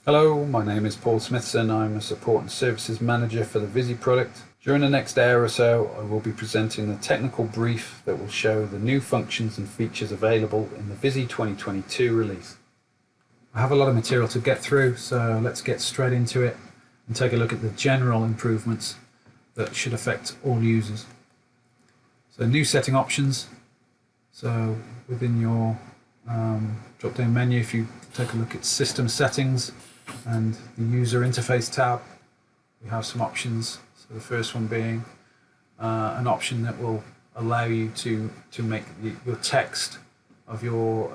Hello, my name is Paul Smithson. I'm a Support and Services Manager for the Visi product. During the next hour or so, I will be presenting a technical brief that will show the new functions and features available in the Visi 2022 release. I have a lot of material to get through, so let's get straight into it and take a look at the general improvements that should affect all users. So new setting options. So within your drop-down menu, if you take a look at System Settings and the User Interface tab, we have some options. So the first one being an option that will allow you to make your text of your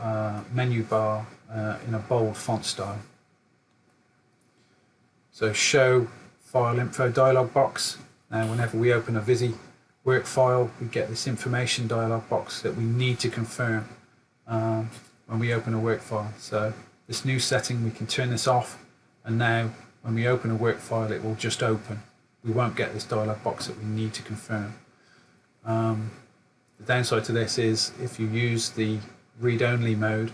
menu bar in a bold font style. So show file info dialog box. Now whenever we open a Visi work file, we get this information dialog box that we need to confirm when we open a work file. So this new setting, we can turn this off, and now when we open a work file, it will just open. We won't get this dialog box that we need to confirm. The downside to this is if you use the read-only mode,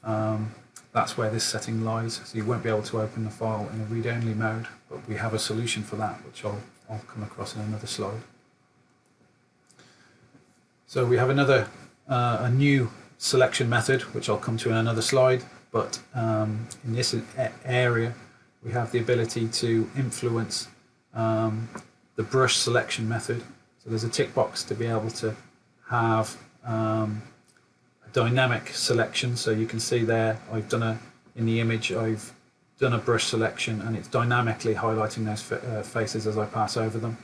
that's where this setting lies. So you won't be able to open the file in a read-only mode, but we have a solution for that, which I'll come across in another slide. So we have a new selection method, which I'll come to in another slide, but in this area we have the ability to influence the brush selection method. So there's a tick box to be able to have a dynamic selection. So you can see there I've done in the image I've done a brush selection, and it's dynamically highlighting those faces as I pass over them.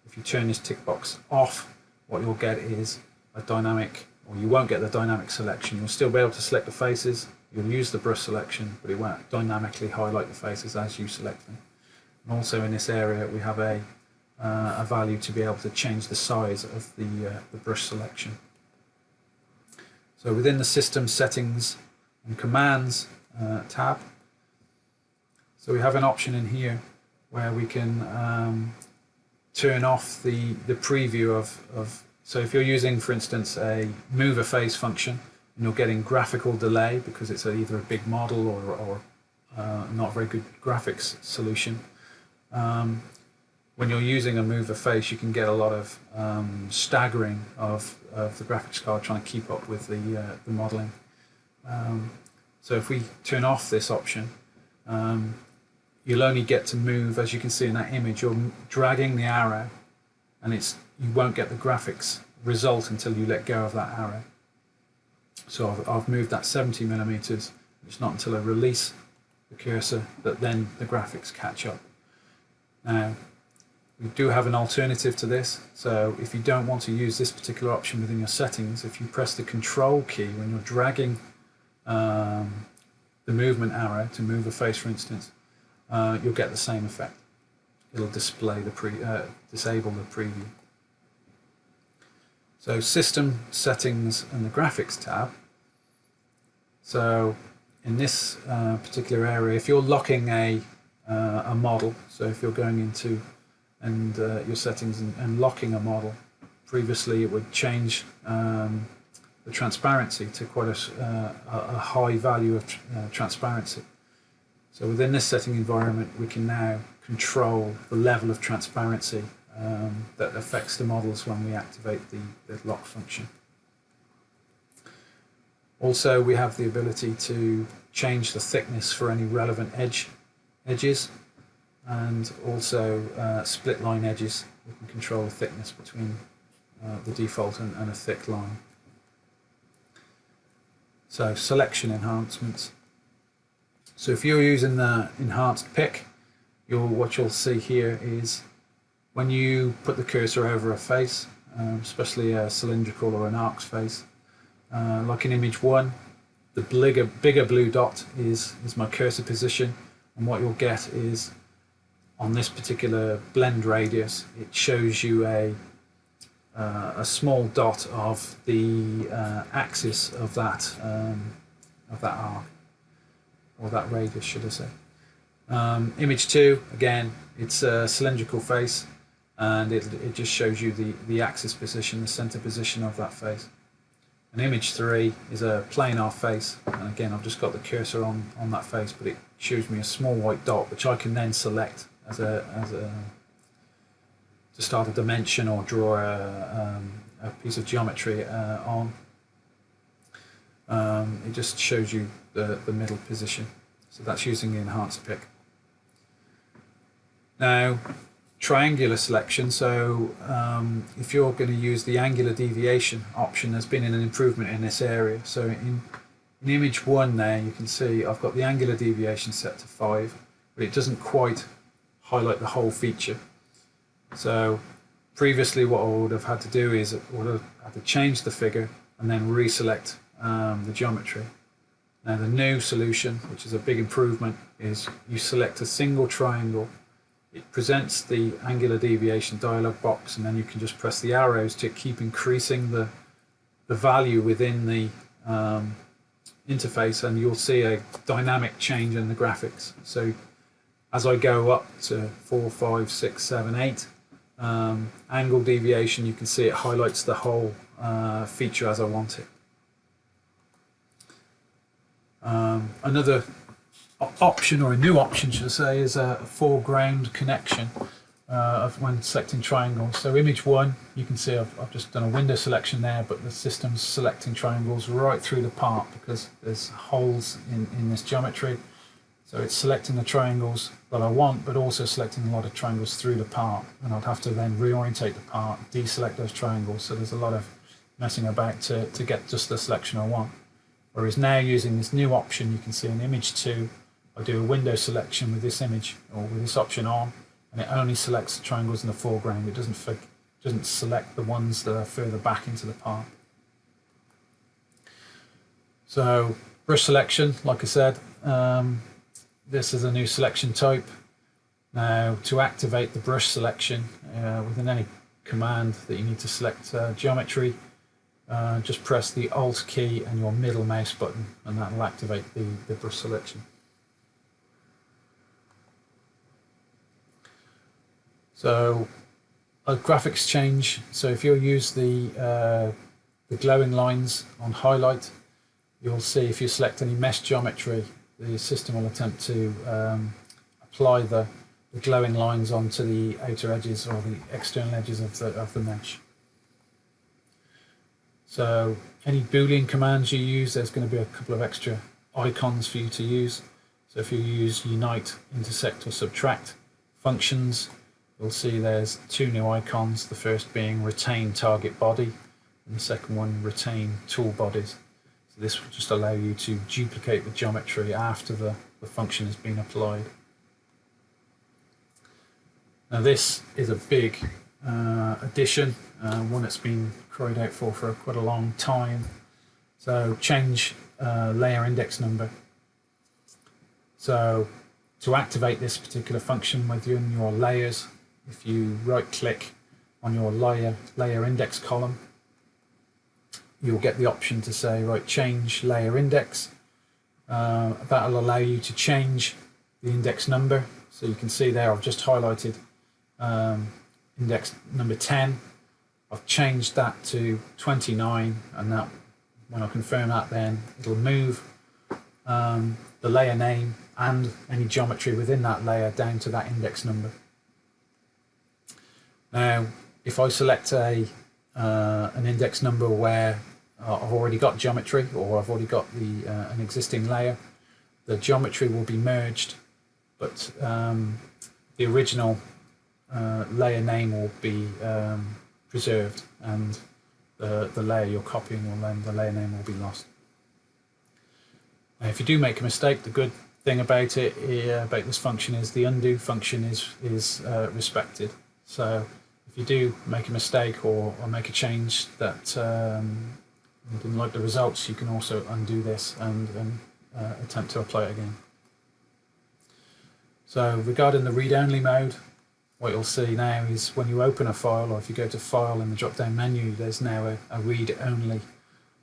If you turn this tick box off, what you'll get is a dynamic, or you won't get the dynamic selection. You'll still be able to select the faces, you'll use the brush selection, but it won't dynamically highlight the faces as you select them. And also in this area we have a value to be able to change the size of the brush selection. So within the System Settings and Commands tab, so we have an option in here where we can turn off the preview of so if you're using, for instance, a move a face function and you're getting graphical delay because it's either a big model or not very good graphics solution, when you're using a move a face, you can get a lot of staggering of the graphics card trying to keep up with the modeling. So if we turn off this option, you'll only get to move, as you can see in that image, you're dragging the arrow, and you won't get the graphics result until you let go of that arrow. So I've moved that 70mm. It's not until I release the cursor that then the graphics catch up. Now we do have an alternative to this. So if you don't want to use this particular option within your settings, if you press the Control key when you're dragging the movement arrow to move a face, for instance, you'll get the same effect. It'll display disable the preview. So System Settings and the Graphics tab. So in this particular area, if you're locking a model, so if you're going into your settings and locking a model, previously it would change the transparency to quite a high value of transparency. So within this setting environment, we can now control the level of transparency that affects the models when we activate the lock function. Also, we have the ability to change the thickness for any relevant edges, and also split line edges. We can control the thickness between the default and a thick line. So selection enhancements. So if you're using the enhanced pick, what you'll see here is when you put the cursor over a face, especially a cylindrical or an arc face, like in image 1, the bigger blue dot is my cursor position, and what you'll get is on this particular blend radius, it shows you a small dot of the axis of that arc, or that radius, should I say. Image 2, again, it's a cylindrical face, and it just shows you the axis position, the center position of that face. And image 3 is a planar face, and again I've just got the cursor on that face, but it shows me a small white dot which I can then select as a to start a dimension or draw a piece of geometry on. It just shows you the middle position, so that's using the enhance pick. Now, triangular selection, so if you're going to use the angular deviation option, there's been an improvement in this area. So in image 1 there, you can see I've got the angular deviation set to 5, but it doesn't quite highlight the whole feature. So previously what I would have had to do is I would have had to change the figure and then reselect the geometry. Now the new solution, which is a big improvement, is you select a single triangle. It presents the angular deviation dialog box, and then you can just press the arrows to keep increasing the value within the interface, and you'll see a dynamic change in the graphics. So as I go up to 4, 5, 6, 7, 8 angle deviation, you can see it highlights the whole feature as I want it. Another option, or a new option should I say, is a foreground connection when selecting triangles. So image 1, you can see I've just done a window selection there, but the system's selecting triangles right through the part because there's holes in this geometry. So it's selecting the triangles that I want, but also selecting a lot of triangles through the part, and I'd have to then reorientate the part, deselect those triangles. So there's a lot of messing about to get just the selection I want. Whereas now, using this new option, you can see in image 2, I do a window selection with this image, or with this option on, and it only selects the triangles in the foreground. It doesn't select the ones that are further back into the part. So brush selection, like I said, this is a new selection type. Now, to activate the brush selection within any command that you need to select geometry, just press the Alt key and your middle mouse button, and that will activate the brush selection. So a graphics change. So if you use the glowing lines on highlight, you'll see if you select any mesh geometry, the system will attempt to apply the glowing lines onto the outer edges or the external edges of the mesh. So any Boolean commands you use, there's going to be a couple of extra icons for you to use. So if you use unite, intersect or subtract functions, you'll see there's 2 new icons, the first being retain target body and the second one retain tool bodies. So this will just allow you to duplicate the geometry after the function has been applied. Now this is a big addition, one that's been cried out for quite a long time. So change layer index number. So to activate this particular function within your layers, if you right click on your layer index column, you'll get the option to say, right, change layer index. That'll allow you to change the index number. So you can see there I've just highlighted index number 10. I've changed that to 29, and that, when I confirm that, then it'll move the layer name and any geometry within that layer down to that index number. Now, if I select an index number where I've already got geometry, or I've already got an existing layer, the geometry will be merged, but the original layer name will be preserved, and the layer you're copying, will then the layer name will be lost. Now, if you do make a mistake, the good thing about it, about this function, is the undo function is respected. So if you do make a mistake or make a change that you didn't like the results, you can also undo this and attempt to apply it again. So regarding the read-only mode, what you'll see now is when you open a file, or if you go to File in the drop-down menu, there's now a read-only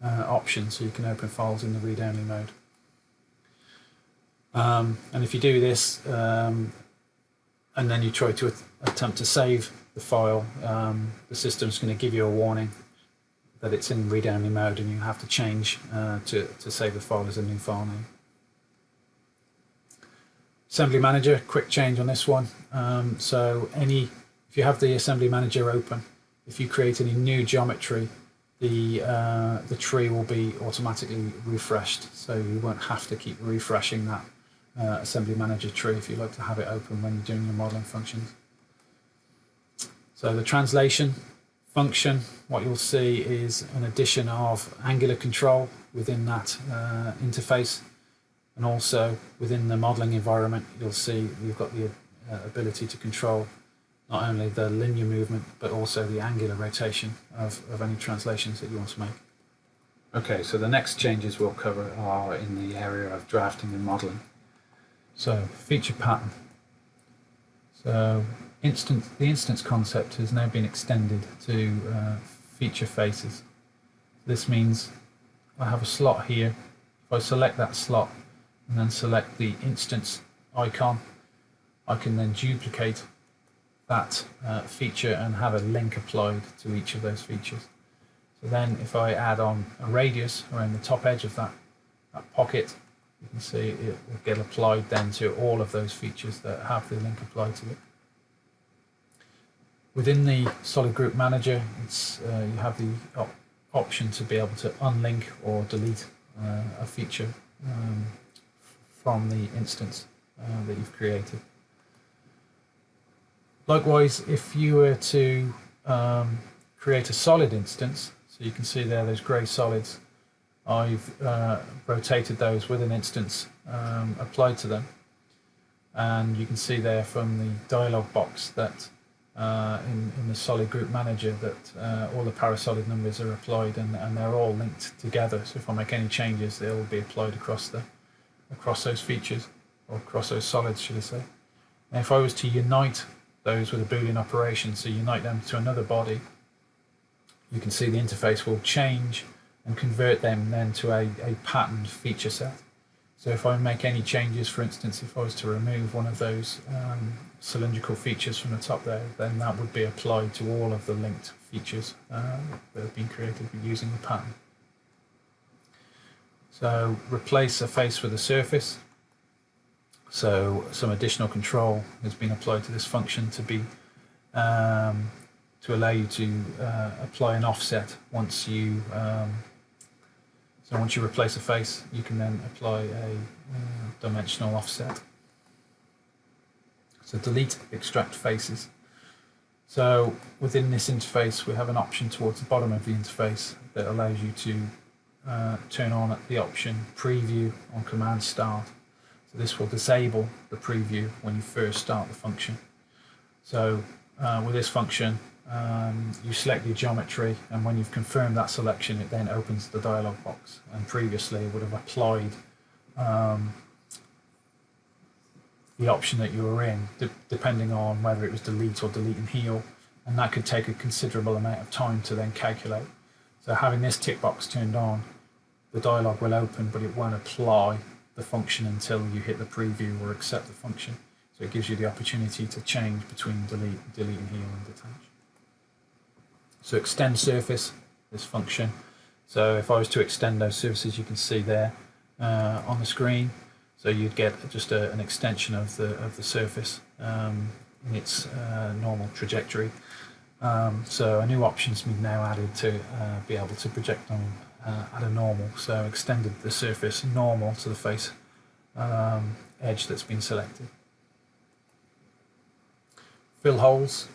option, so you can open files in the read-only mode. And if you do this, and then you try to attempt to save the file, the system's going to give you a warning that it's in read-only mode, and you have to change to save the file as a new file name. Assembly Manager, quick change on this one. So if you have the Assembly Manager open, if you create any new geometry, the tree will be automatically refreshed, so you won't have to keep refreshing that Assembly Manager tree if you like to have it open when you're doing your modeling functions. So the translation function, what you'll see is an addition of angular control within that interface, and also within the modeling environment you'll see you've got the ability to control not only the linear movement but also the angular rotation of any translations that you want to make. Okay, so the next changes we'll cover are in the area of drafting and modeling. So feature pattern. So the instance concept has now been extended to feature faces. This means I have a slot here. If I select that slot and then select the instance icon, I can then duplicate that feature and have a link applied to each of those features. So then if I add on a radius around the top edge of that pocket, you can see it will get applied then to all of those features that have the link applied to it. Within the Solid Group Manager, you have the option to be able to unlink or delete a feature from the instance that you've created. Likewise, if you were to create a solid instance, so you can see there those grey solids, I've rotated those with an instance applied to them, and you can see there from the dialog box that in the Solid Group Manager that all the parasolid numbers are applied and they're all linked together. So if I make any changes, they will be applied across those features, or across those solids, should I say. Now if I was to unite those with a Boolean operation, so unite them to another body, you can see the interface will change and convert them then to a patterned feature set. So if I make any changes, for instance, if I was to remove one of those cylindrical features from the top there, then that would be applied to all of the linked features that have been created using the pattern. So replace a face with a surface. So some additional control has been applied to this function to allow you to apply an offset once you once you replace a face, you can then apply a dimensional offset. So delete extract faces. So within this interface we have an option towards the bottom of the interface that allows you to turn on the option preview on command start. So this will disable the preview when you first start the function. So with this function you select your geometry, and when you've confirmed that selection it then opens the dialog box, and previously it would have applied the option that you were in depending on whether it was delete or delete and heal, and that could take a considerable amount of time to then calculate. So having this tick box turned on, the dialog will open but it won't apply the function until you hit the preview or accept the function. So it gives you the opportunity to change between delete and heal and detach. So extend surface, this function. So if I was to extend those surfaces, you can see there on the screen. So you'd get just an extension of the surface in its normal trajectory. So a new option's been now added to be able to project on at a normal. So extended the surface normal to the face edge that's been selected. Fill holes.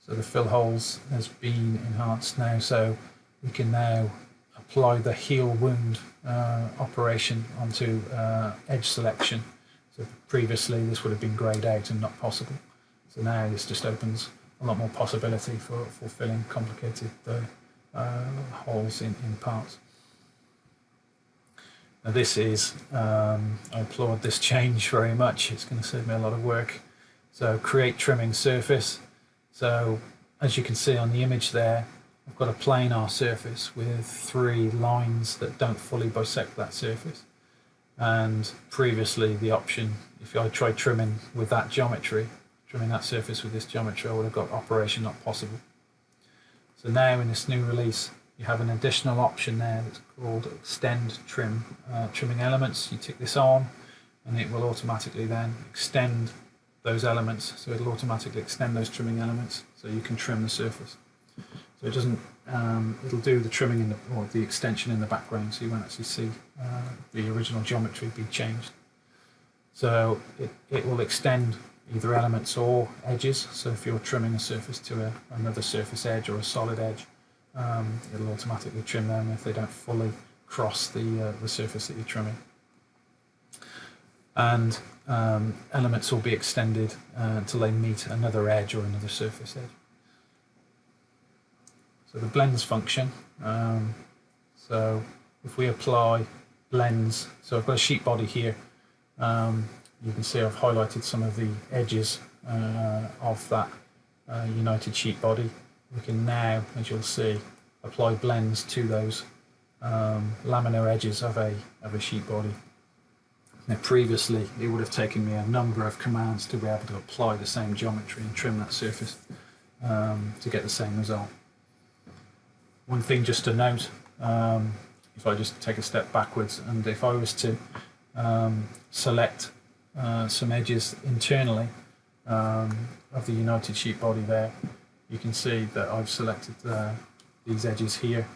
So the fill holes has been enhanced now, so we can now apply the heal wound operation onto edge selection. So previously this would have been greyed out and not possible. So now this just opens a lot more possibility for filling complicated holes in parts. Now this is, I applaud this change very much. It's going to save me a lot of work. So create trimming surface. So as you can see on the image there, I've got a planar surface with 3 lines that don't fully bisect that surface. And previously the option, if I tried trimming with that geometry, trimming that surface with this geometry, I would have got operation not possible. So now in this new release, you have an additional option there that's called extend trimming elements. You tick this on and it will automatically then extend those elements, so it'll automatically extend those trimming elements so you can trim the surface. So it doesn't, it'll do the trimming or the extension in the background, so you won't actually see the original geometry be changed. So it will extend either elements or edges, so if you're trimming a surface to another surface edge or a solid edge, it'll automatically trim them if they don't fully cross the surface that you're trimming. And elements will be extended until they meet another edge or another surface edge. So the blends function, so if we apply blends, so I've got a sheet body here, you can see I've highlighted some of the edges of that united sheet body. We can now, as you'll see, apply blends to those laminar edges of a sheet body. Now previously it would have taken me a number of commands to be able to apply the same geometry and trim that surface to get the same result. One thing just to note, if I just take a step backwards, and if I was to select some edges internally of the united sheet body there, you can see that I've selected these edges here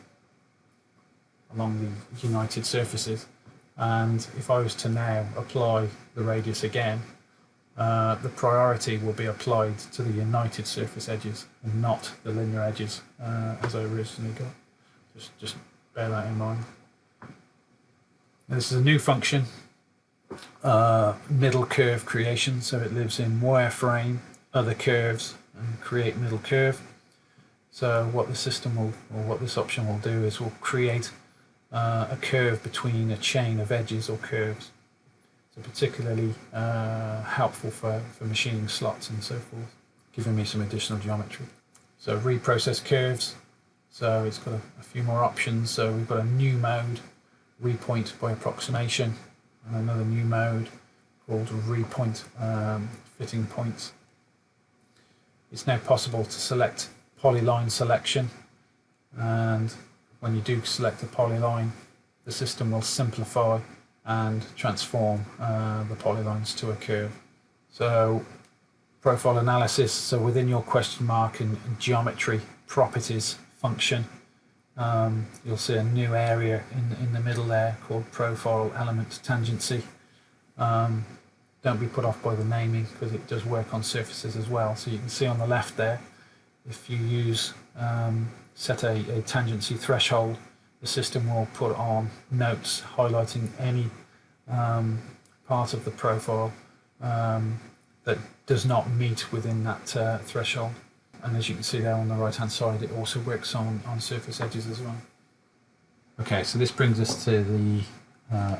along the united surfaces, and if I was to now apply the radius again, the priority will be applied to the united surface edges and not the linear edges as I originally got. Just bear that in mind. Now, this is a new function, middle curve creation, so it lives in wireframe, other curves, and create middle curve. So what the system will, or what this option will do, is we'll create a curve between a chain of edges or curves. So particularly helpful for machining slots and so forth, giving me some additional geometry. So reprocess curves, so it's got a few more options. So we've got a new mode, repoint by approximation, and another new mode called repoint fitting points. It's now possible to select polyline selection, and when you do select a polyline, the system will simplify and transform the polylines to a curve. So profile analysis, so within your question mark and geometry properties function, you'll see a new area in the middle there called profile element tangency. Don't be put off by the naming, because it does work on surfaces as well. So you can see on the left there, if you use set a tangency threshold, the system will put on notes highlighting any part of the profile that does not meet within that threshold. And as you can see there on the right hand side, it also works on surface edges as well. Okay, so this brings us to the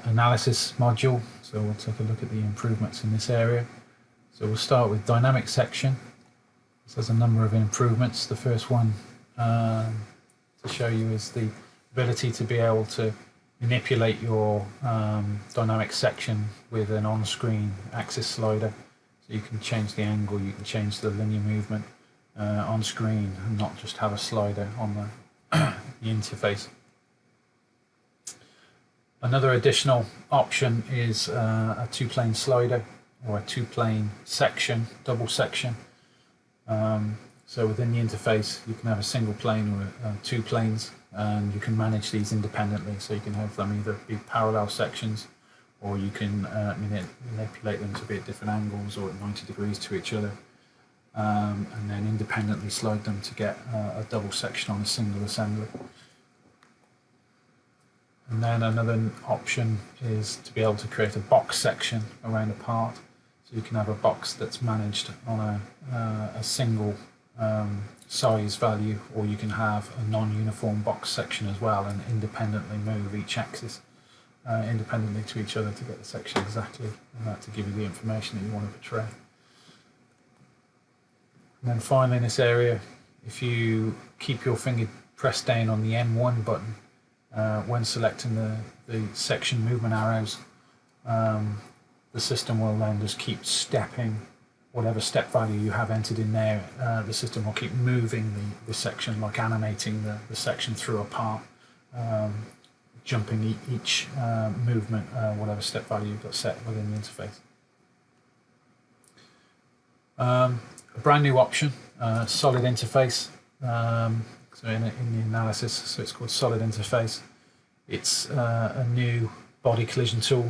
analysis module. So we'll take a look at the improvements in this area. So we'll start with dynamic section. So there's a number of improvements. The first one to show you is the ability to be able to manipulate your dynamic section with an on-screen axis slider. So you can change the angle, you can change the linear movement on screen, and not just have a slider on the interface. Another additional option is a two-plane slider, or a two-plane section, double section. So within the interface you can have a single plane or two planes, and you can manage these independently. So you can have them either be parallel sections, or you can manipulate them to be at different angles or at 90 degrees to each other, and then independently slide them to get a double section on a single assembly. And then another option is to be able to create a box section around a part. So you can have a box that's managed on a single size value, or you can have a non-uniform box section as well, and independently move each axis independently to each other to get the section exactly to give you the information that you want to portray. And then finally in this area, if you keep your finger pressed down on the N1 button when selecting the section movement arrows, the system will then just keep stepping whatever step value you have entered in there, the system will keep moving the section, like animating the section through a part, jumping each movement, whatever step value you've got set within the interface. A brand new option, solid interface. So in the analysis, so it's called solid interface. It's a new body collision tool,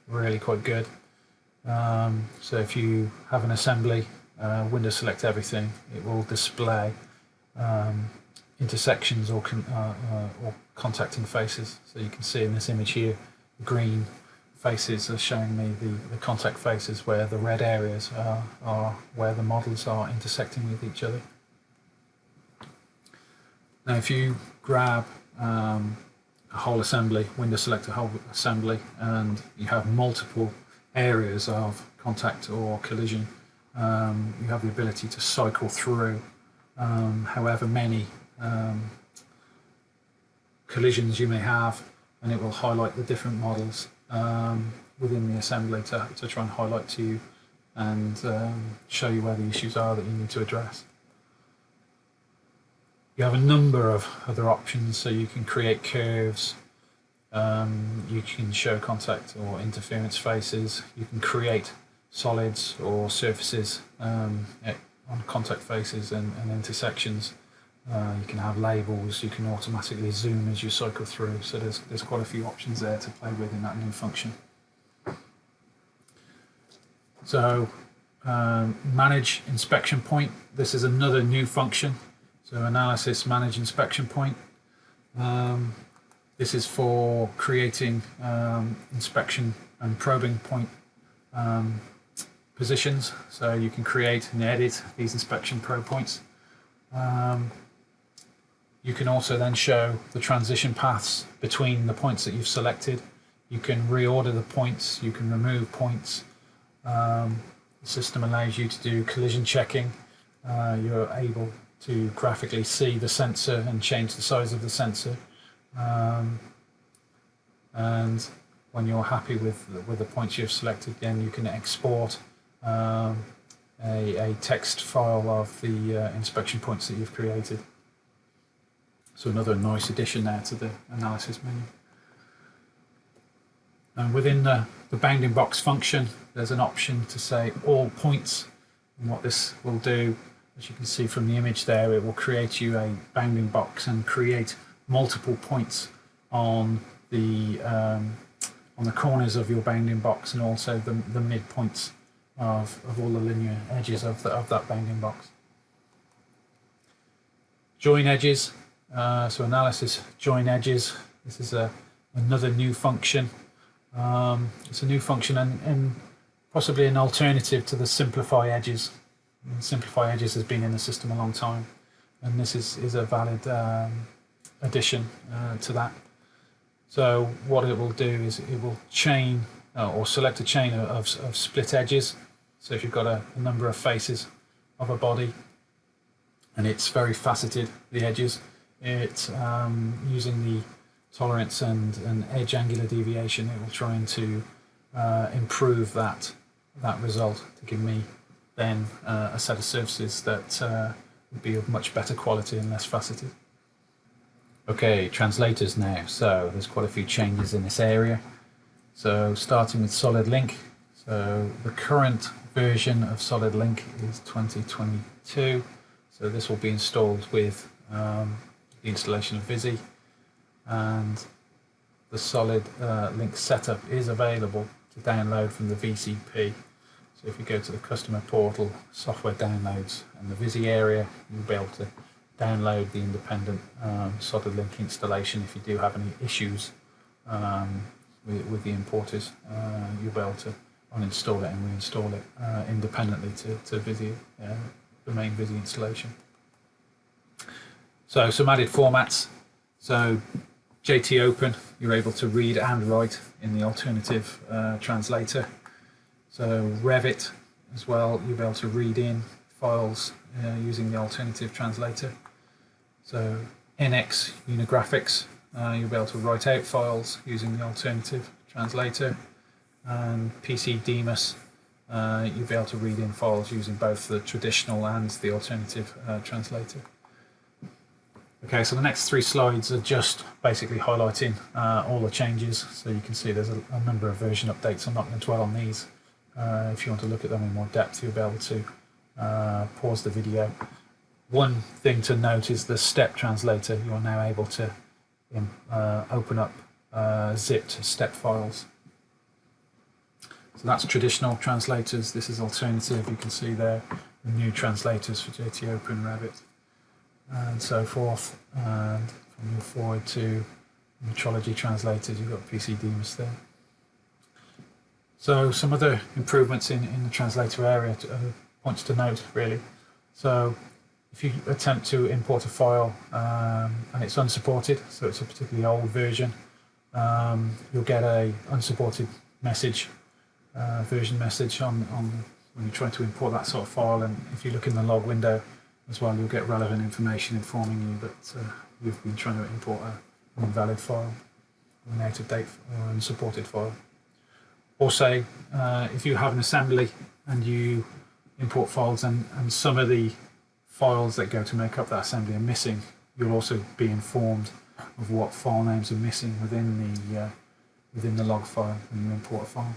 really quite good. So if you have an assembly, window select everything, it will display intersections or contacting faces. So you can see in this image here, the green faces are showing me the contact faces, where the red areas are where the models are intersecting with each other. Now if you grab a whole assembly, window select a whole assembly, and you have multiple areas of contact or collision, you have the ability to cycle through however many collisions you may have, and it will highlight the different models within the assembly to try and highlight to you and show you where the issues are that you need to address. You have a number of other options, so you can create curves, you can show contact or interference faces, you can create solids or surfaces on contact faces and intersections. You can have labels, you can automatically zoom as you cycle through, so there's quite a few options there to play with in that new function. So manage inspection point, this is another new function. So analysis, manage inspection point. This is for creating inspection and probing point positions. So you can create and edit these inspection probe points. You can also then show the transition paths between the points that you've selected. You can reorder the points, you can remove points. The system allows you to do collision checking. You're able to graphically see the sensor and change the size of the sensor. And when you're happy with the points you've selected, then you can export a text file of the inspection points that you've created. So another nice addition there to the analysis menu. And within the bounding box function, there's an option to say all points. And what this will do, as you can see from the image there, it will create you a bounding box and create multiple points on the corners of your bounding box, and also the midpoints of all the linear edges of that bounding box. Join edges. So analysis, join edges. This is another new function. It's a new function and possibly an alternative to the simplify edges. Simplify edges has been in the system a long time, and this is a valid addition to that. So what it will do is it will chain or select a chain of split edges. So if you've got a number of faces of a body and it's very faceted, the edges, it's using the tolerance and edge angular deviation, it will try to improve that result to give me then a set of surfaces that would be of much better quality and less faceted. Okay, translators now. So there's quite a few changes in this area. So starting with Solid Link. So the current version of Solid Link is 2022. So this will be installed with the installation of Visi, and the Solid Link setup is available to download from the VCP. So if you go to the customer portal, software downloads, and the Visi area, you'll be able to download the independent Solid Link installation. If you do have any issues with the importers, you'll be able to uninstall it and reinstall it independently to Visi, the main Visi installation. So some added formats. So JT Open, you're able to read and write in the alternative translator. So Revit as well, you'll be able to read in files using the alternative translator. So NX Unigraphics, you'll be able to write out files using the alternative translator. And PC Demus, you'll be able to read in files using both the traditional and the alternative translator. Okay, so the next 3 slides are just basically highlighting all the changes. So you can see there's a number of version updates. I'm not going to dwell on these. If you want to look at them in more depth, you'll be able to pause the video. One thing to note is the step translator. You're now able to open up zipped step files. So that's traditional translators. This is alternative. You can see there the new translators for JTOpen, Rabbit, and so forth. And if we move forward to metrology translators, you've got Visi there. So some other improvements in the translator area, points to note really. So if you attempt to import a file and it's unsupported, so it's a particularly old version, you'll get a unsupported message, version message on when you try to import that sort of file. And if you look in the log window as well, you'll get relevant information informing you that you've been trying to import an invalid file, an out of date or unsupported file. Also, if you have an assembly and you import files and some of the files that go to make up that assembly are missing, you'll also be informed of what file names are missing within the log file when you import a file.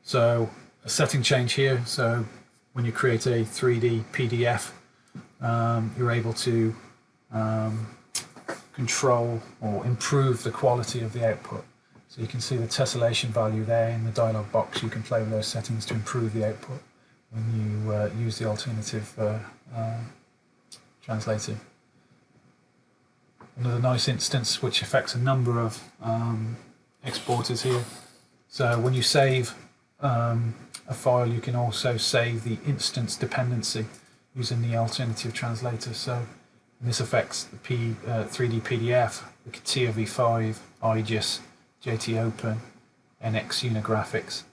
So a setting change here. So when you create a 3D PDF, you're able to control or improve the quality of the output. So you can see the tessellation value there in the dialog box. You can play with those settings to improve the output when you use the alternative translator. Another nice instance which affects a number of exporters here. So when you save a file, you can also save the instance dependency using the alternative translator. So this affects the 3D PDF, the CATIA v5, IGES, JTOpen, NX Unigraphics,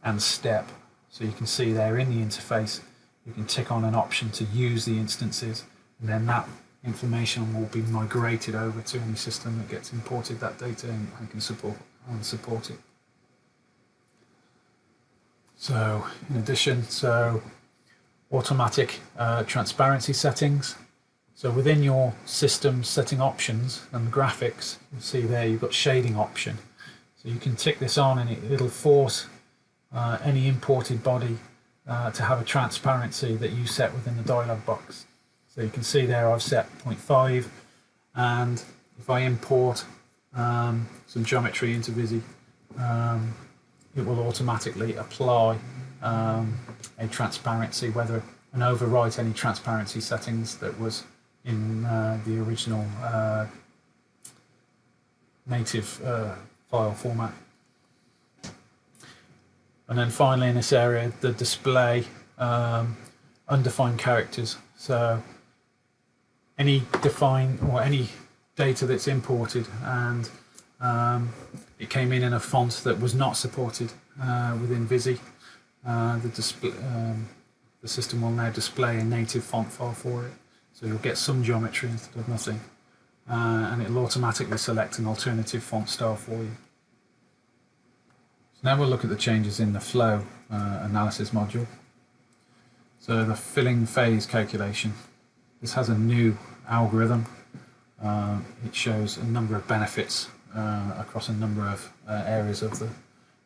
and STEP. So you can see there in the interface, you can tick on an option to use the instances, and then that information will be migrated over to any system that gets imported that data and can support it. So in addition, automatic transparency settings. So within your system setting options and graphics, you'll see there you've got shading option. So you can tick this on and it'll force any imported body to have a transparency that you set within the dialog box. So you can see there I've set 0.5, and if I import some geometry into Visi, it will automatically apply a transparency, and overwrite any transparency settings that was in the original native file format. And then finally in this area, the display undefined characters. So any data that's imported and it came in a font that was not supported within Visi, the system will now display a native font file for it. So you'll get some geometry instead of nothing, and it'll automatically select an alternative font style for you. So now we'll look at the changes in the flow analysis module. So the filling phase calculation. This has a new algorithm. It shows a number of benefits across a number of areas of the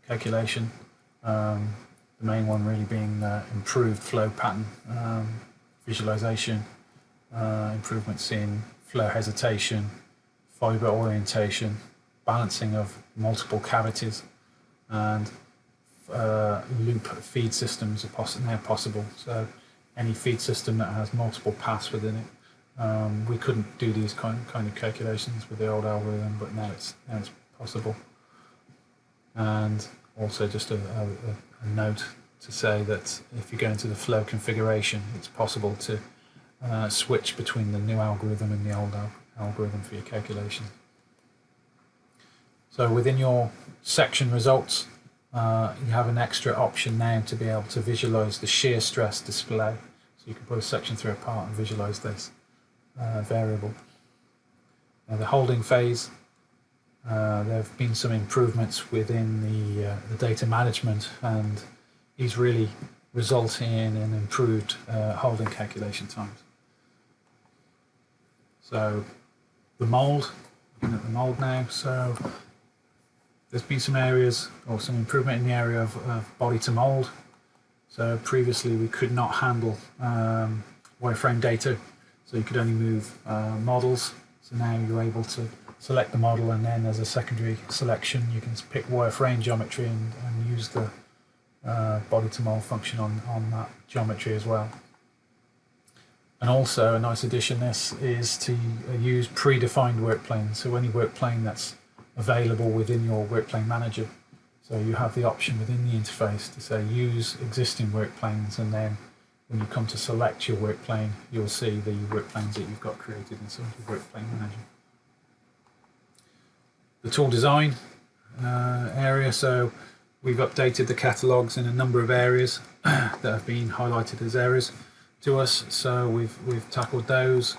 calculation. The main one really being improved flow pattern visualization, improvements in flow hesitation, fiber orientation, balancing of multiple cavities, and loop feed systems are now possible. So any feed system that has multiple paths within it, we couldn't do these kind of calculations with the old algorithm, but now it's possible. And also just a note to say that if you go into the flow configuration, it's possible to switch between the new algorithm and the old algorithm for your calculation. So within your section results, you have an extra option now to be able to visualize the shear stress display. So you can put a section through a part and visualize this variable. Now the holding phase there have been some improvements within the data management, and these really result in an improved holding calculation times. So the mold, looking at the mold now, so there's been some areas or some improvement in the area of body to mold. So previously we could not handle wireframe data, so you could only move models. So now you're able to select the model, and then as a secondary selection you can pick wireframe geometry and use the body to mold function on that geometry as well. And also a nice addition this is to use predefined work planes, so any work plane that's available within your work plane manager. So you have the option within the interface to say use existing work planes, and then when you come to select your work plane, you'll see the work planes that you've got created inside your work plane manager. The tool design area, so we've updated the catalogues in a number of areas that have been highlighted as errors to us, so we've tackled those.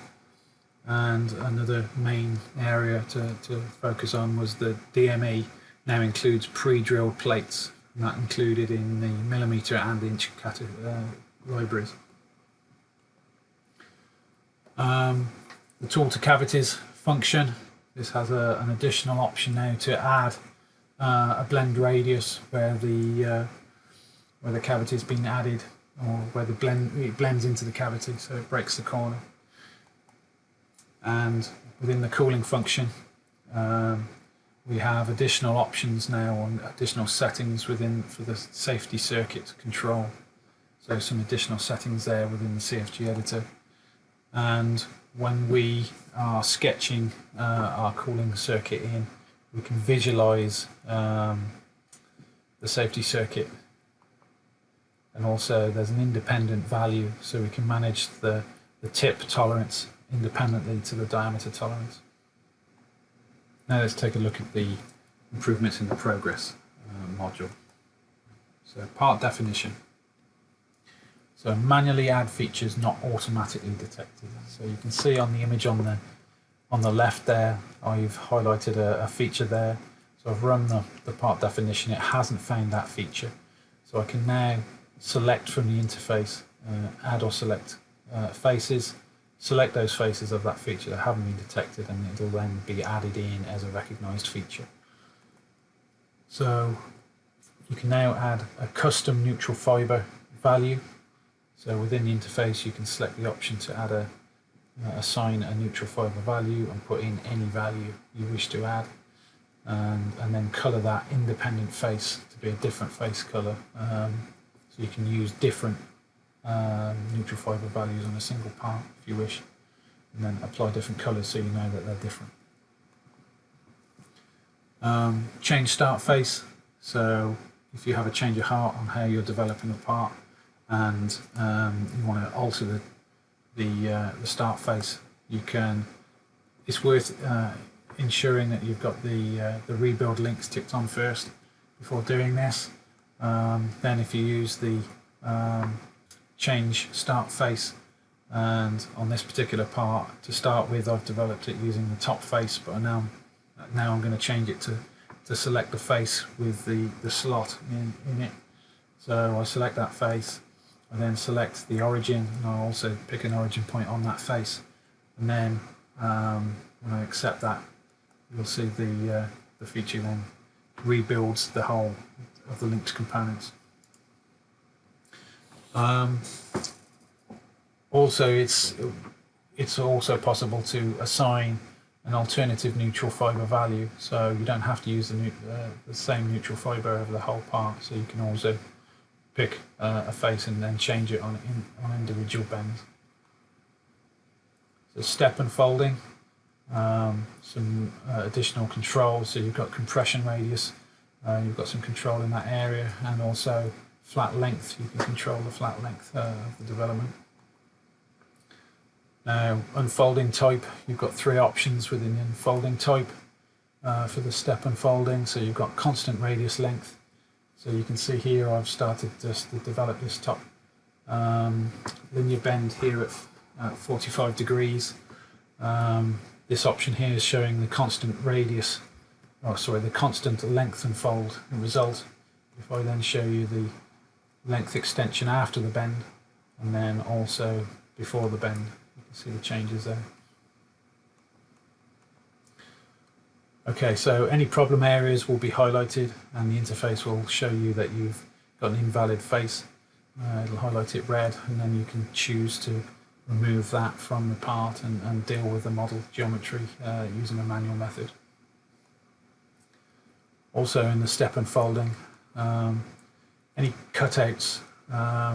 And another main area to focus on was the DME now includes pre-drilled plates, and that included in the millimetre and inch libraries. The tool to cavities function, this has an additional option now to add a blend radius where the cavity has been added, or where it blends into the cavity, so it breaks the corner. And within the cooling function, we have additional options now on additional settings for the safety circuit control. So some additional settings there within the CFG editor. And when we are sketching our cooling circuit in, we can visualize the safety circuit. And also there's an independent value, so we can manage the tip tolerance independently to the diameter tolerance. Now let's take a look at the improvements in the progress module. So part definition. So manually add features not automatically detected. So you can see on the image on the left there, I've highlighted a feature there. So I've run the part definition, it hasn't found that feature. So I can now select from the interface, add or select faces, select those faces of that feature that haven't been detected, and it will then be added in as a recognized feature. So you can now add a custom neutral fiber value. So within the interface you can select the option to assign a neutral fiber value and put in any value you wish to add, and then color that independent face to be a different face color. So you can use different neutral fiber values on a single part if you wish, and then apply different colors so you know that they're different. Change start face. So if you have a change of heart on how you're developing a part and you want to alter the start face, you can. It's worth ensuring that you've got the rebuild links ticked on first before doing this. Then if you use the change start face, and on this particular part to start with I've developed it using the top face, but now I'm going to change it to select the face with the slot in it. So I select that face, I then select the origin, and I'll also pick an origin point on that face, and then when I accept that, you'll see the feature then rebuilds the whole of the linked components. Also, it's also possible to assign an alternative neutral fiber value, so you don't have to use the same neutral fiber over the whole part. So you can also pick a face and then change it on individual bends. So step unfolding, some additional control. So you've got compression radius, you've got some control in that area, and also flat length. You can control the flat length of the development. Now, unfolding type, you've got three options within the unfolding type for the step unfolding. So you've got constant radius length. So you can see here I've started just to develop this top linear bend here at 45 degrees. This option here is showing the constant radius the constant length unfold result. If I then show you the length extension after the bend, and then also before the bend, you can see the changes there. Okay, so any problem areas will be highlighted, and the interface will show you that you've got an invalid face. It'll highlight it red, and then you can choose to remove that from the part and deal with the model geometry using a manual method. Also in the step unfolding, any cutouts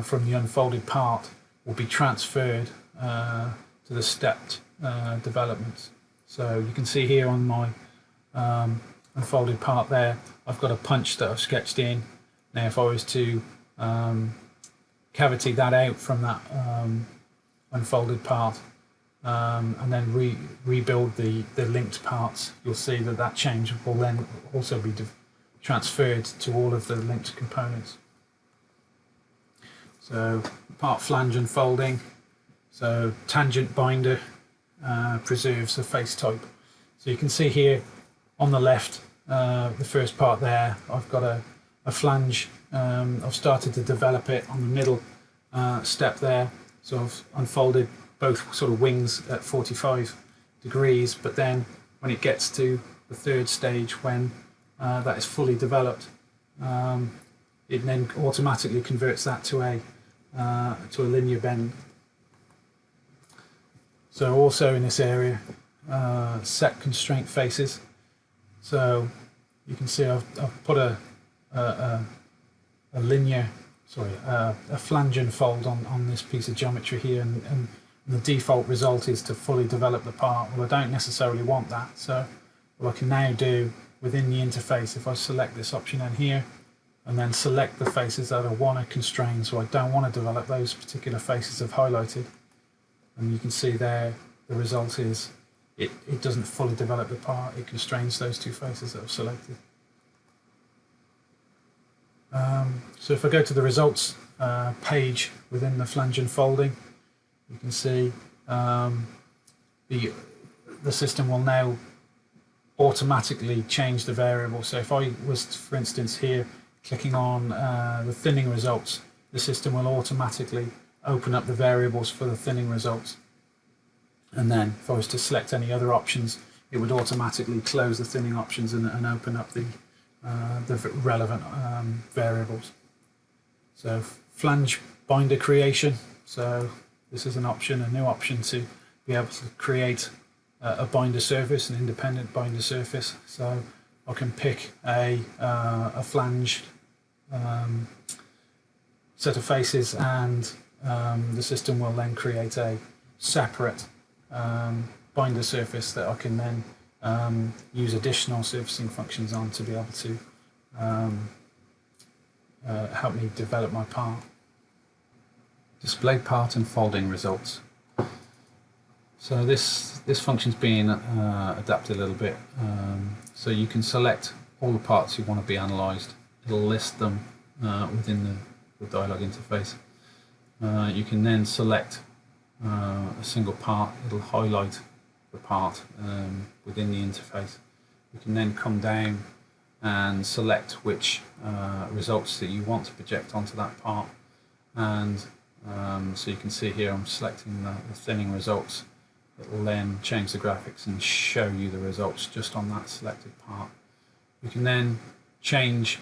from the unfolded part will be transferred to the stepped developments. So you can see here on my unfolded part there, I've got a punch that I've sketched in. Now if I was to cavity that out from that unfolded part and then rebuild the linked parts, you'll see that that change will then also be transferred to all of the linked components. So part flange unfolding, so tangent binder preserves the face type. So you can see here on the left, the first part there, I've got a flange. I've started to develop it on the middle step there. So I've unfolded both sort of wings at 45 degrees, but then when it gets to the third stage, when that is fully developed, it then automatically converts that to a linear bend. So also in this area, set constraint faces. So you can see I've put a flange unfold on this piece of geometry here, and the default result is to fully develop the part. Well, I don't necessarily want that, so what I can now do within the interface, if I select this option in here and then select the faces that I want to constrain, so I don't want to develop those particular faces I've highlighted, and you can see there the result is it doesn't fully develop the part, it constrains those two faces that I've selected. So if I go to the results page within the flange unfolding, you can see the system will now automatically change the variable. So if I was, for instance, here clicking on the thinning results, the system will automatically open up the variables for the thinning results. And then if I was to select any other options, it would automatically close the thinning options and open up the relevant variables. So flange binder creation. So this is an option, a new option to be able to create a binder surface, an independent binder surface. So I can pick a flange set of faces, and the system will then create a separate binder surface that I can then use additional surfacing functions on to be able to help me develop my part. Display part unfolding results. So this function's being adapted a little bit. So you can select all the parts you want to be analysed. It'll list them within the Dialog interface. You can then select a single part. It'll highlight the part within the interface. You can then come down and select which results that you want to project onto that part, and so you can see here I'm selecting the thinning results. It will then change the graphics and show you the results just on that selected part. You can then change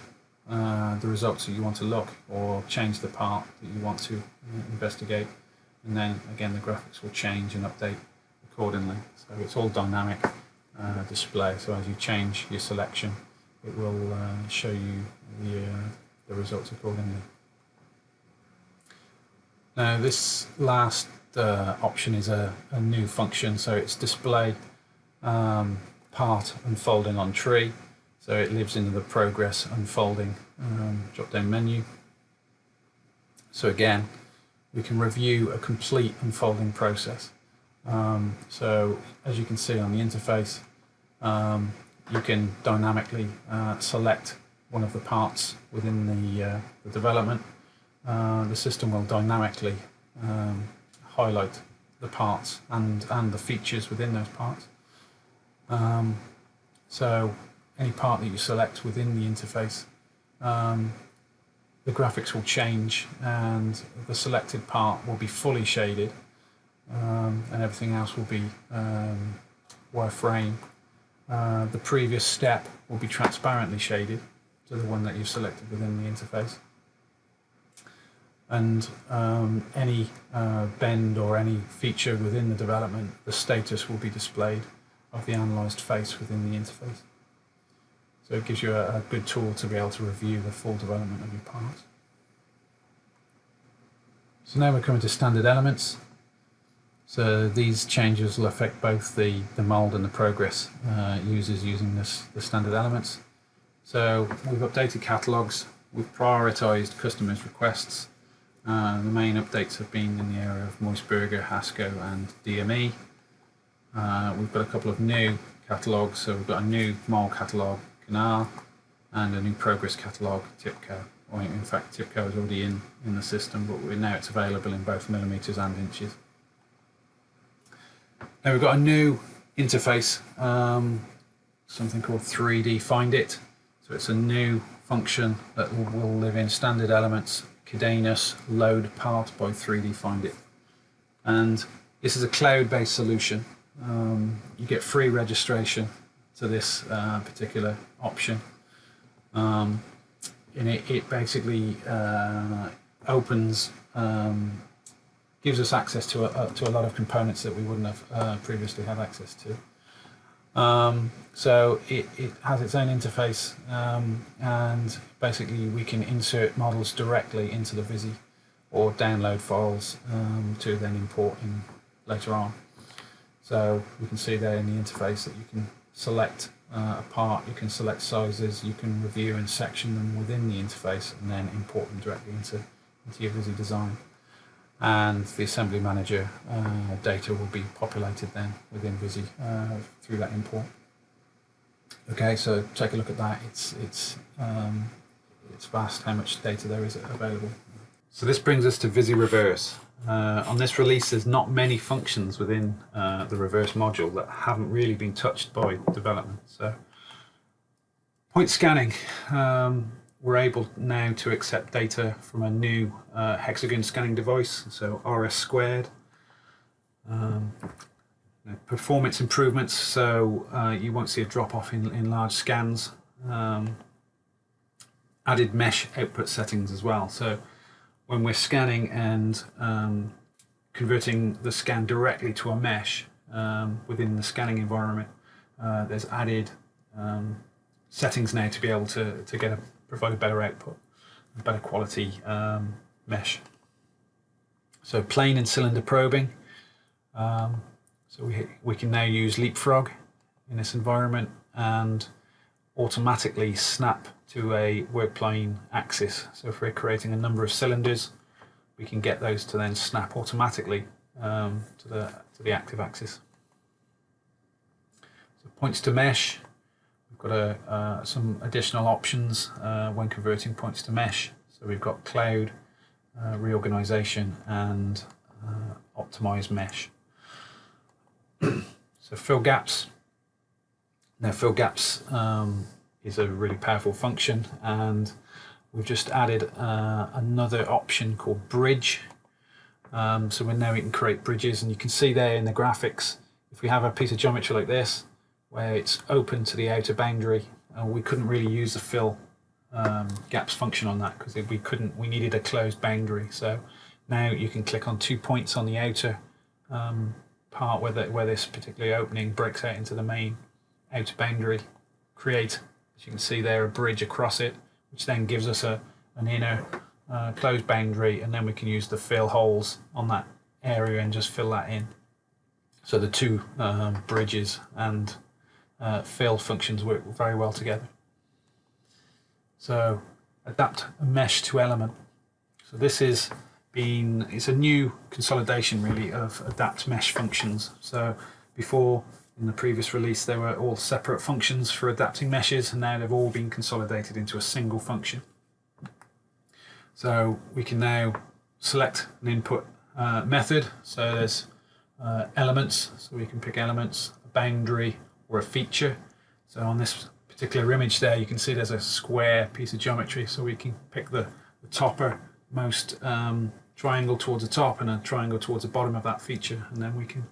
the results that you want to look, or change the part that you want to investigate, and then again the graphics will change and update accordingly. So it's all dynamic display, so as you change your selection it will show you the results accordingly. Now this last option is a new function, so it's display part unfolding on tree. So it lives in the progress unfolding drop down menu. So again we can review a complete unfolding process. So as you can see on the interface, you can dynamically select one of the parts within the development. The system will dynamically highlight the parts and the features within those parts. So any part that you select within the interface, the graphics will change and the selected part will be fully shaded, and everything else will be wireframe. The previous step will be transparently shaded to the one that you've selected within the interface. And any bend or any feature within the development, the status will be displayed of the analysed face within the interface. So it gives you a good tool to be able to review the full development of your parts. So now we're coming to standard elements. So these changes will affect both the mould and the progress users using the standard elements. So we've updated catalogues, we've prioritised customers' requests. The main updates have been in the area of Moisburger, Haskell and DME. We've got a couple of new catalogues, so we've got a new mole catalogue, Canal, and a new progress catalogue, Tipco. Or in fact, Tipco is already in the system, but now it's available in both millimetres and inches. Now we've got a new interface, something called 3D Find It. So it's a new function that will live in standard elements, Cadenus load part by 3D Find It. And this is a cloud-based solution. You get free registration to this particular option. And it basically opens, gives us access to a lot of components that we wouldn't have previously had access to. So it has its own interface, and basically we can insert models directly into the Visi or download files to then import in later on. So you can see there in the interface that you can select a part, you can select sizes, you can review and section them within the interface and then import them directly into your Visi design. And the assembly manager data will be populated then within Visi through that import. Okay, so take a look at that. It's vast how much data there is available. So this brings us to Visi Reverse. On this release, there's not many functions within the reverse module that haven't really been touched by development. So point scanning, we're able now to accept data from a new hexagon scanning device, so RS squared. Performance improvements, so you won't see a drop off in large scans. Added mesh output settings as well. So when we're scanning and converting the scan directly to a mesh within the scanning environment, there's added settings now to be able to provide a better output, a better quality mesh. So plane and cylinder probing. So we can now use leapfrog in this environment and automatically snap to a workplane axis. So if we're creating a number of cylinders, we can get those to then snap automatically to the active axis. So points to mesh, we've got some additional options when converting points to mesh. So we've got cloud, reorganization, and optimize mesh. So fill gaps. Now fill gaps is a really powerful function, and we've just added another option called bridge. So now we can create bridges, and you can see there in the graphics, if we have a piece of geometry like this where it's open to the outer boundary, we couldn't really use the fill gaps function on that because we needed a closed boundary. So now you can click on 2 points on the outer part where this particular opening breaks out into the main outer boundary, create, as you can see there, a bridge across it, which then gives us an inner closed boundary, and then we can use the fill holes on that area and just fill that in. So the two bridges and fill functions work very well together. So adapt a mesh to element. So this is it's a new consolidation really of adapt mesh functions. So before, in the previous release, they were all separate functions for adapting meshes, and now they've all been consolidated into a single function. So we can now select an input method. So there's elements, so we can pick elements, a boundary, or a feature. So on this particular image there, you can see there's a square piece of geometry, so we can pick the toppermost triangle towards the top and a triangle towards the bottom of that feature, and then we can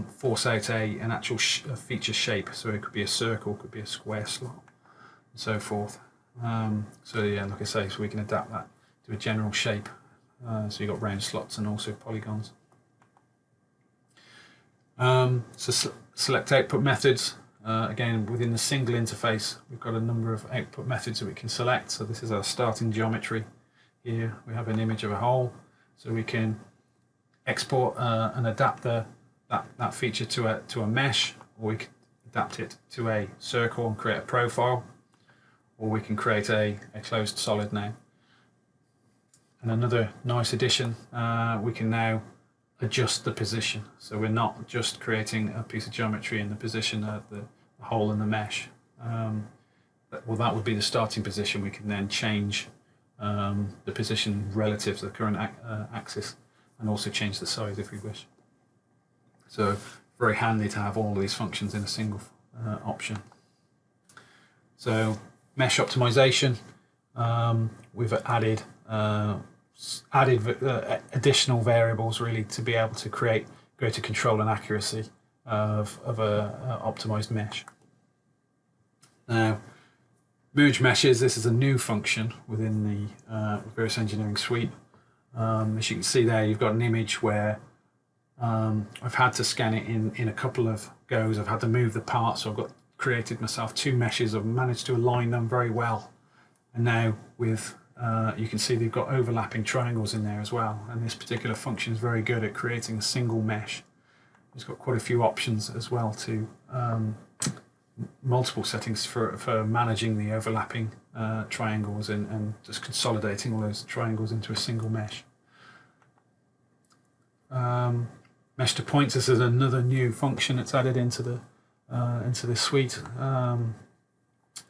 force out an actual feature shape. So it could be a circle, could be a square slot, and so forth. So yeah, like I say, so we can adapt that to a general shape. So you've got round slots and also polygons. So select output methods. Again, within the single interface, we've got a number of output methods that we can select. So this is our starting geometry. Here we have an image of a hole, so we can export and adapt that feature to a mesh, or we can adapt it to a circle and create a profile, or we can create a closed solid now. And another nice addition, we can now adjust the position. So we're not just creating a piece of geometry in the position of the hole in the mesh. Well, that would be the starting position. We can then change the position relative to the current axis, and also change the size if we wish. So very handy to have all of these functions in a single option. So mesh optimization, we've added additional variables really to be able to create greater control and accuracy of a optimized mesh. Now, merge meshes, this is a new function within the reverse engineering suite. As you can see there, you've got an image where I've had to scan it in a couple of goes. I've had to move the parts, so I've created myself two meshes. I've managed to align them very well, and now with you can see they've got overlapping triangles in there as well, and this particular function is very good at creating a single mesh. It's got quite a few options as well to multiple settings for managing the overlapping triangles and just consolidating all those triangles into a single mesh. Mesh to points, this is another new function that's added into the suite.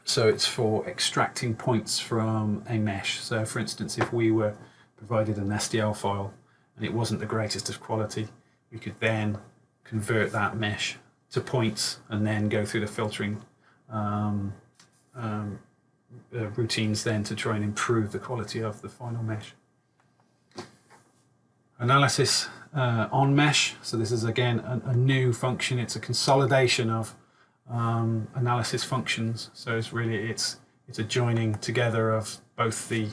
So it's for extracting points from a mesh. So for instance, if we were provided an STL file and it wasn't the greatest of quality, we could then convert that mesh to points and then go through the filtering routines then to try and improve the quality of the final mesh. Analysis on mesh. So this is again a new function. It's a consolidation of analysis functions. So it's a joining together of both the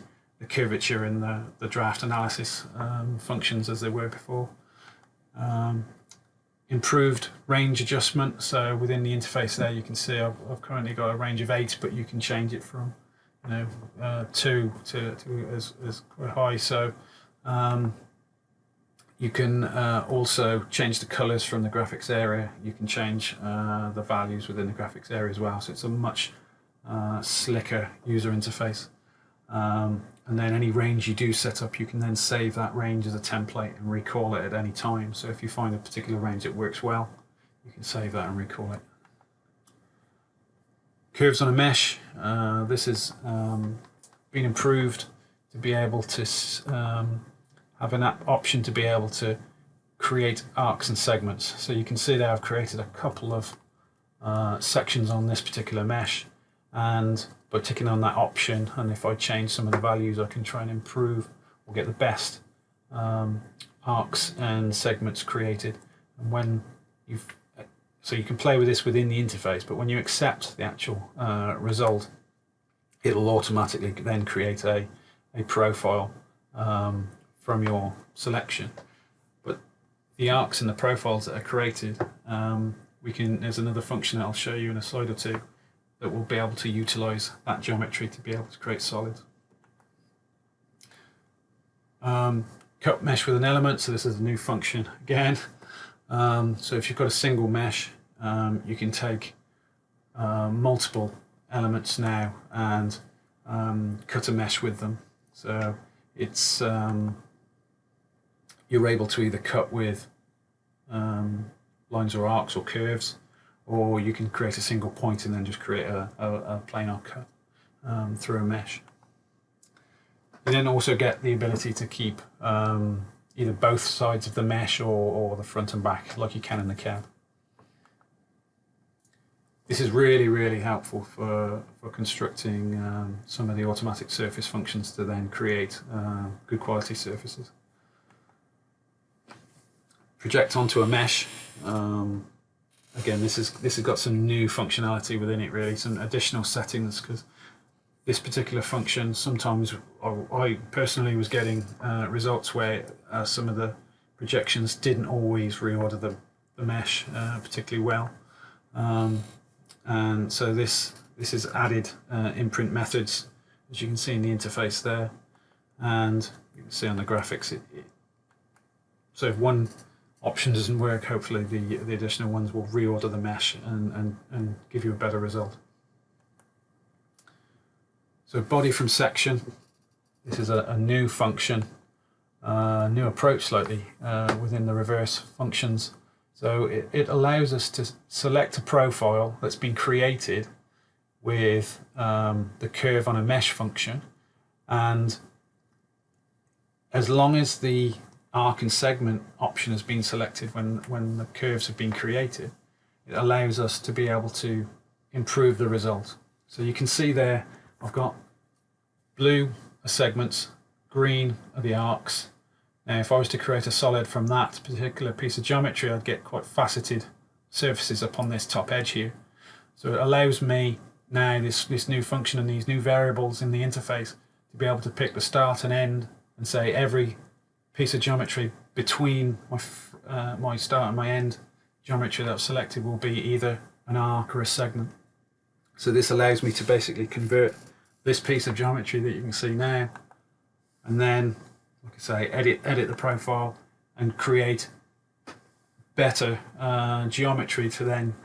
curvature and the draft analysis functions as they were before. Improved range adjustment. So within the interface there, you can see I've currently got a range of 8, but you can change it from 2 to as quite high. So you can also change the colors from the graphics area. You can change the values within the graphics area as well. So it's a much slicker user interface. And then any range you do set up, you can then save that range as a template and recall it at any time. So if you find a particular range that works well, you can save that and recall it. Curves on a mesh. This has been improved to be able to have an option to be able to create arcs and segments. So you can see there I've created a couple of sections on this particular mesh, and by ticking on that option, and if I change some of the values, I can try and improve or get the best arcs and segments created. And when so you can play with this within the interface, but when you accept the actual result, it'll automatically then create a profile from your selection. But the arcs and the profiles that are created, there's another function that I'll show you in a slide or two that will be able to utilize that geometry to be able to create solids. Cut mesh with an element, so this is a new function again. So if you've got a single mesh, you can take multiple elements now and cut a mesh with them. So it's you're able to either cut with lines or arcs or curves, or you can create a single point and then just create a planar cut through a mesh. You then also get the ability to keep either both sides of the mesh or the front and back, like you can in the CAD. This is really, really helpful for constructing some of the automatic surface functions to then create good quality surfaces. Project onto a mesh. Again, this has got some new functionality within it, really, some additional settings, because this particular function, sometimes I personally was getting results where some of the projections didn't always reorder the mesh particularly well. And so this is added imprint methods, as you can see in the interface there, and you can see on the graphics. So if one option doesn't work, hopefully the additional ones will reorder the mesh and give you a better result. So body from section. This is a new function, new approach slightly within the reverse functions. So it allows us to select a profile that's been created with the curve on a mesh function, and as long as the arc and segment option has been selected when the curves have been created, it allows us to be able to improve the result. So you can see there I've got blue are segments, green are the arcs. Now, if I was to create a solid from that particular piece of geometry, I'd get quite faceted surfaces upon this top edge here. So it allows me now, this new function and these new variables in the interface, to be able to pick the start and end and say every piece of geometry between my start and my end geometry that I've selected will be either an arc or a segment. So this allows me to basically convert this piece of geometry that you can see now, and then, like I say, edit the profile and create better geometry to then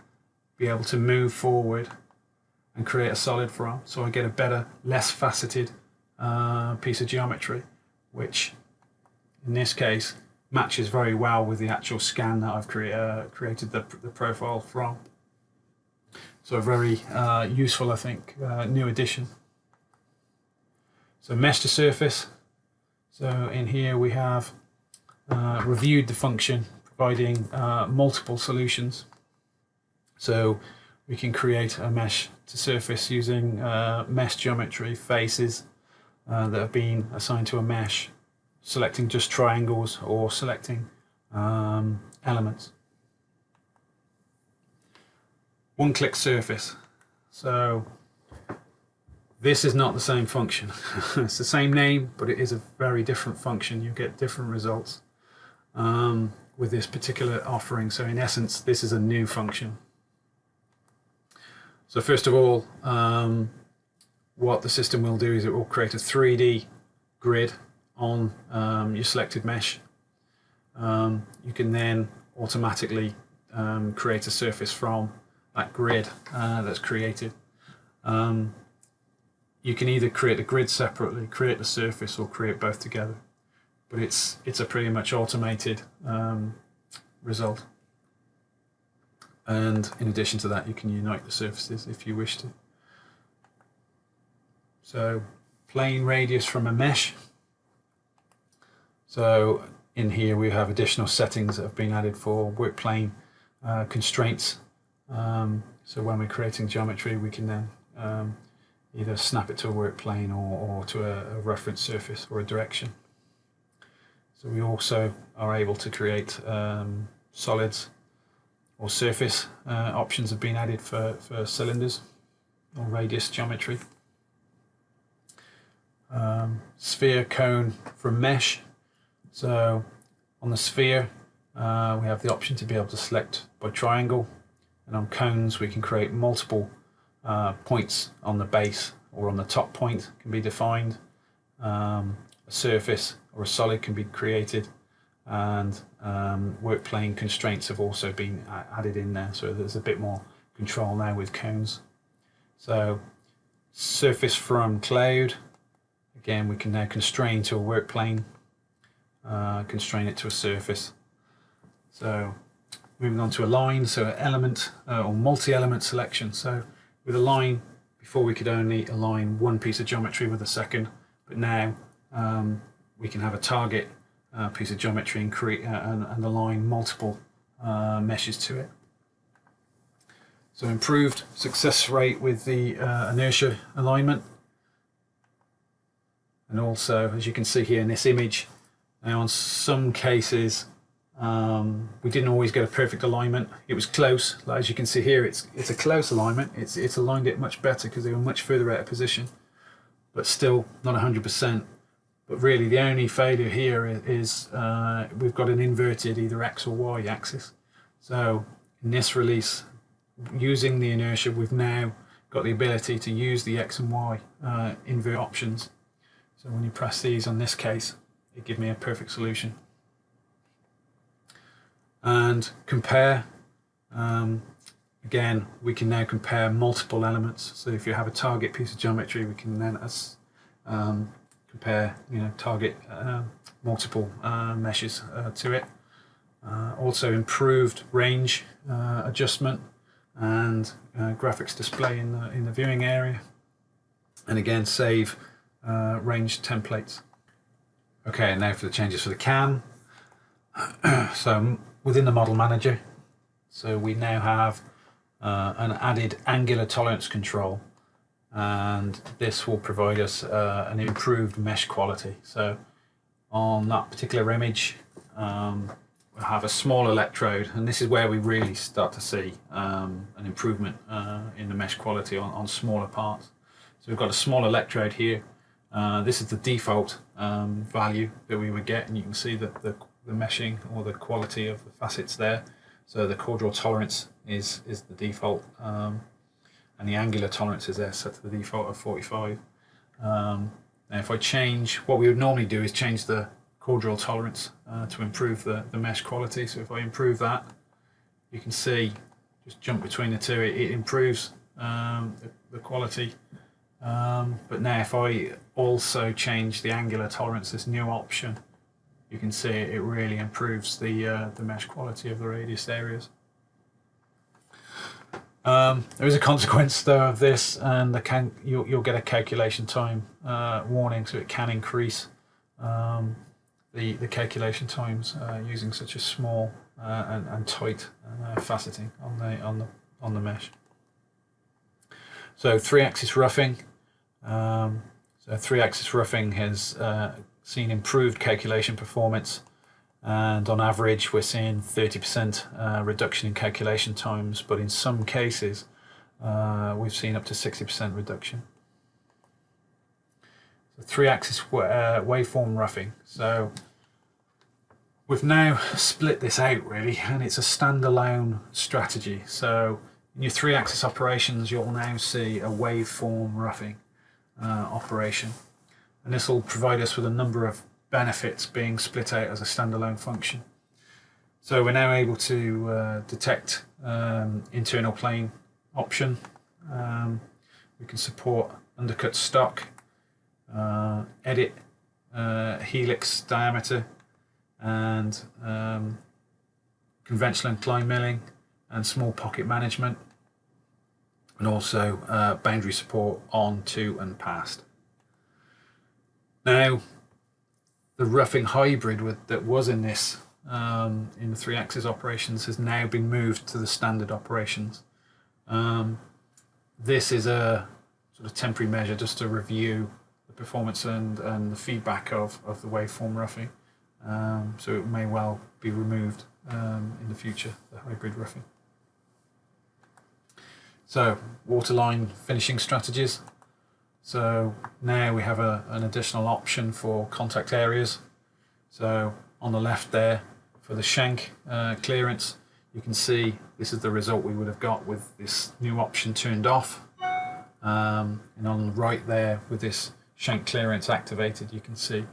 be able to move forward and create a solid from. So I get a better, less faceted piece of geometry, which in this case matches very well with the actual scan that I've created the profile from. So a very useful, I think, new addition. So mesh to surface. So in here we have reviewed the function, providing multiple solutions. So we can create a mesh to surface using mesh geometry faces that have been assigned to a mesh, selecting just triangles or selecting elements. One-click surface. So this is not the same function. It's the same name, but it is a very different function. You get different results with this particular offering. So in essence, this is a new function. So first of all, what the system will do is it will create a 3D grid on your selected mesh. You can then automatically create a surface from that grid that's created. You can either create the grid separately, create the surface, or create both together. But it's a pretty much automated result. And in addition to that, you can unite the surfaces if you wish to. So plane radius from a mesh. So in here we have additional settings that have been added for work plane constraints. So when we're creating geometry, we can then either snap it to a work plane or to a reference surface or a direction. So we also are able to create solids or surface options have been added for cylinders or radius geometry. Sphere cone from mesh. So on the sphere we have the option to be able to select by triangle, and on cones we can create multiple points on the base or on the top point can be defined. A surface or a solid can be created, and work plane constraints have also been added in there, so there's a bit more control now with cones. So surface from cloud, again we can now constrain to a work plane, constrain it to a surface. So moving on to a line, so an element or multi-element selection. So with a line, before we could only align one piece of geometry with a second, but now we can have a target piece of geometry and align multiple meshes to it. So improved success rate with the inertia alignment. And also, as you can see here in this image, now in some cases, we didn't always get a perfect alignment. It was close. Like, as you can see here, it's a close alignment. It's aligned it much better because they were much further out of position, but still not 100%. But really, the only failure here is we've got an inverted either X or Y axis. So in this release, using the inertia, we've now got the ability to use the X and Y invert options. So when you press these on this case, it gives me a perfect solution. And compare, again, we can now compare multiple elements. So if you have a target piece of geometry, we can then compare, target multiple meshes to it. Also improved range adjustment and graphics display in the viewing area. And again, save range templates. Okay, now for the changes for the cam. So within the model manager, so we now have an added angular tolerance control, and this will provide us an improved mesh quality. So on that particular image, we'll have a small electrode, and this is where we really start to see an improvement in the mesh quality on smaller parts. So we've got a small electrode here. This is the default value that we would get, and you can see that the meshing or the quality of the facets there. So the core draw tolerance is the default, and the angular tolerance is there set to the default of 45. Now if I change, what we would normally do is change the core draw tolerance to improve the mesh quality. So if I improve that, you can see, just jump between the two, it improves the quality. But now if I also change the angular tolerance, this new option, you can see it really improves the mesh quality of the radius areas. There is a consequence though of this, and you'll get a calculation time warning, so it can increase the calculation times using such a small and tight faceting on the mesh. So 3-axis roughing. So 3-axis roughing has seen improved calculation performance, and on average we're seeing 30% reduction in calculation times, but in some cases we've seen up to 60% reduction. So 3-axis waveform roughing. So we've now split this out really, and it's a standalone strategy. So in your 3-axis operations, you'll now see a waveform roughing operation, and this will provide us with a number of benefits being split out as a standalone function. So we're now able to detect internal plane option. We can support undercut stock, edit helix diameter, and conventional incline milling, and small pocket management, and also boundary support on, to, and past. Now, the roughing hybrid that was in this in the 3-axis operations has now been moved to the standard operations. This is a sort of temporary measure just to review the performance and the feedback of the waveform roughing. So it may well be removed in the future, the hybrid roughing. So waterline finishing strategies. So now we have an additional option for contact areas. So on the left there, for the shank clearance, you can see this is the result we would have got with this new option turned off. And on the right there, with this shank clearance activated, you can see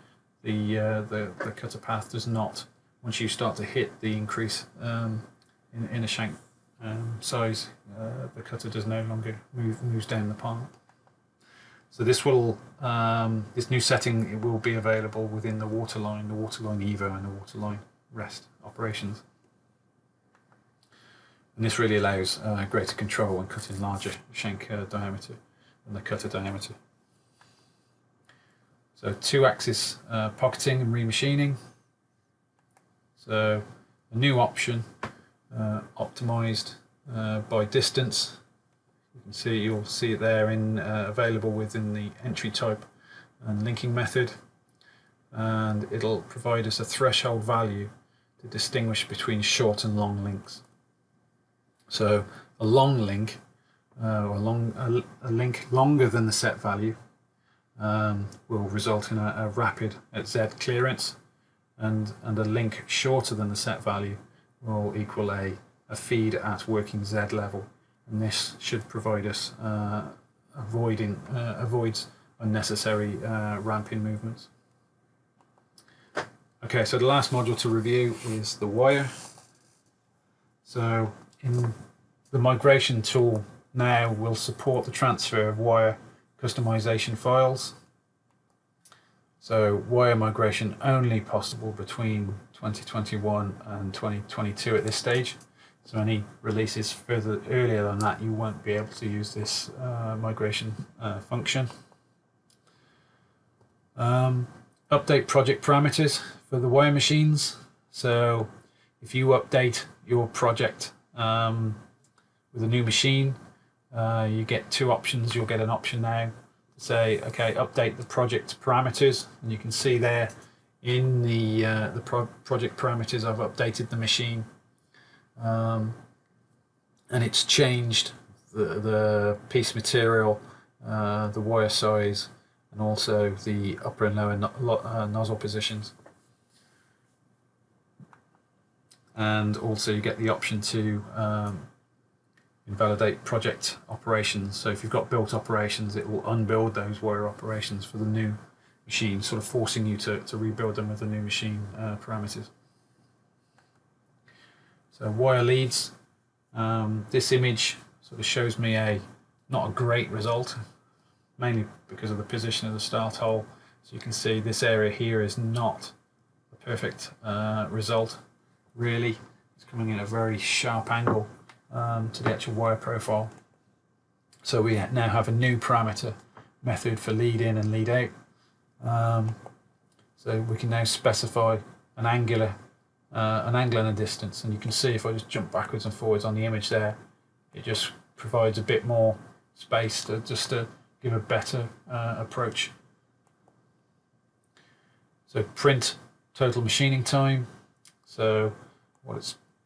the cutter path does not, once you start to hit the increase in a shank size, the cutter does no longer moves down the part. So this will this new setting, it will be available within the waterline Evo and the waterline rest operations. And this really allows greater control when cutting larger shank diameter than the cutter diameter. So 2-axis pocketing and remachining. So a new option, optimized by distance. You can see, you'll see it there in available within the entry type and linking method, and it'll provide us a threshold value to distinguish between short and long links. So a long link, or a link longer than the set value, will result in a rapid at Z clearance, and a link shorter than the set value will equal a feed at working Z level, and this should provide us avoids unnecessary ramping movements. Okay, so the last module to review is the wire. So in the migration tool now will support the transfer of wire customization files. So wire migration only possible between 2021 and 2022 at this stage. So any releases further earlier than that, you won't be able to use this migration function. Update project parameters for the wire machines. So if you update your project with a new machine, you get two options. You'll get an option now to say, okay, update the project parameters, and you can see there in the project parameters I've updated the machine, and it's changed the piece material, the wire size, and also the upper and lower nozzle positions. And also you get the option to invalidate project operations. So if you've got built operations, it will unbuild those wire operations for the new machine, sort of forcing you to rebuild them with the new machine parameters. So wire leads. This image sort of shows me not a great result, mainly because of the position of the start hole. So you can see this area here is not a perfect result, really. It's coming in at a very sharp angle to the actual wire profile. So we now have a new parameter method for lead in and lead out. So we can now specify an angle and a distance, and you can see if I just jump backwards and forwards on the image there, it just provides a bit more space to give a better approach. So print total machining time. So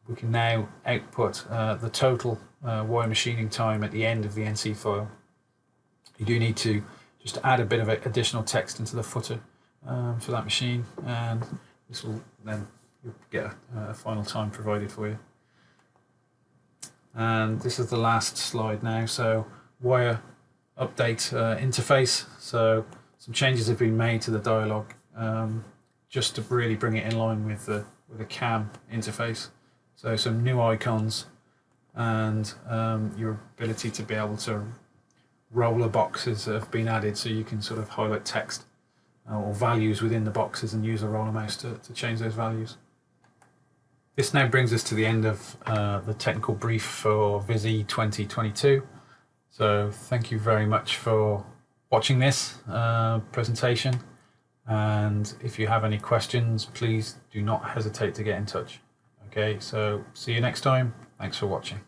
we can now output the total wire machining time at the end of the NC file. You do need to just add a bit of additional text into the footer for that machine, and this will then you'll get a final time provided for you. And this is the last slide now. So wire update interface. So some changes have been made to the Dialog just to really bring it in line with the CAM interface. So some new icons, and your ability to be able to roller boxes have been added, so you can sort of highlight text or values within the boxes and use a roller mouse to change those values. This now brings us to the end of the technical brief for Visi 2022. So thank you very much for watching this presentation, and if you have any questions, please do not hesitate to get in touch. Okay, so see you next time. Thanks for watching.